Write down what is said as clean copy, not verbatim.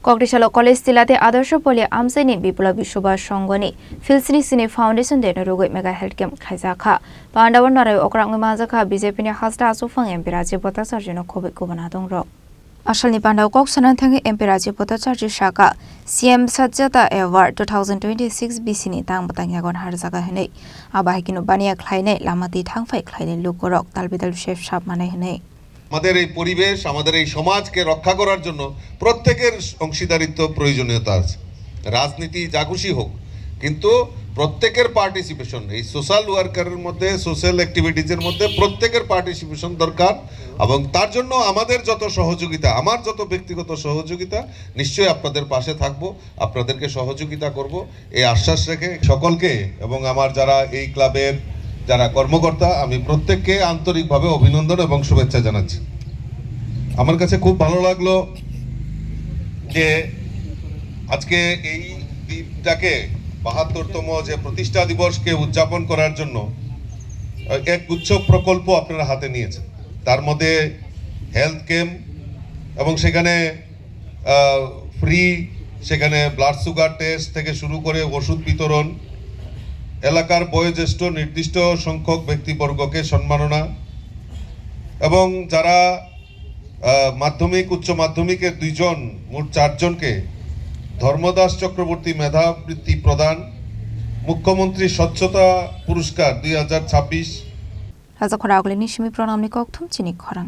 Kogdishalo College Tilate Adarsh Poli Amseni Bipula Bishuba Shongoni, Filsini Sine Foundation de Nurugu Mega Health Camp Kaizaka, Pandawanara Okrang Mazaka, Bizepini Hasta Sufang Empirazi Potasarjino Kobe Kubanadong Rock. Ashalni Panda Koksanan Tangi Empirazi Potasarji Shaka, CM Sajata Award 2026 Bisini Tang Batangagon Harzaka Hene, Abahikino Bania Kleine, Lamati Tangfai Kleine Lukorok, Talbidal Chef Shop Manehene. আমাদের এই পরিবেশ আমাদের এই সমাজকে রক্ষা করার জন্য প্রত্যেকের অংশীদারিত্ব প্রয়োজনীয়তা আছে রাজনীতি যা খুশি হোক কিন্তু প্রত্যেকের পার্টিসিপেশন এই সোশ্যাল ওয়ার্কারের মধ্যে সোশ্যাল অ্যাক্টিভিটিজের মধ্যে প্রত্যেকের পার্টিসিপেশন দরকার এবং তার জন্য আমাদের যত সহযোগিতা আমার যত ব্যক্তিগত সহযোগিতা নিশ্চয়ই আপনাদের পাশে থাকব আপনাদেরকে সহযোগিতা করব এই আশ্বাস রেখে সকলকে এবং আমার যারা এই ক্লাবের যারা কর্মকর্তা আমি প্রত্যেককে আন্তরিকভাবে অভিনন্দন এবং শুভেচ্ছা জানাচ্ছি আমার কাছে খুব ভালো লাগলো যে আজকে এই দিনটাকে ৭২তম যে প্রতিষ্ঠা দিবসকে উদযাপন করার জন্য এক গুচ্ছ প্রকল্প আপনারা হাতে নিয়েছেন তার মধ্যে হেলথ ক্যাম্প এবং সেখানে ফ্রি সেখানে ব্লাড সুগার টেস্ট থেকে শুরু করে ওষুধ বিতরণ এলাকার বয়োজ্যেষ্ঠ নির্দিষ্ট সংখ্যক ব্যক্তিবর্গকে সম্মাননা এবং যারা মাধ্যমিক উচ্চ মাধ্যমিকের ২ জন মোট ৪ জনকে ধর্মদাস চক্রবর্তী মেধাবৃত্তি প্রদান মুখ্যমন্ত্রী স্বচ্ছতা পুরস্কার ২০২৬ রাজা খরাগলিনি সিমি প্রণামনি ককথুম চিনি খরাং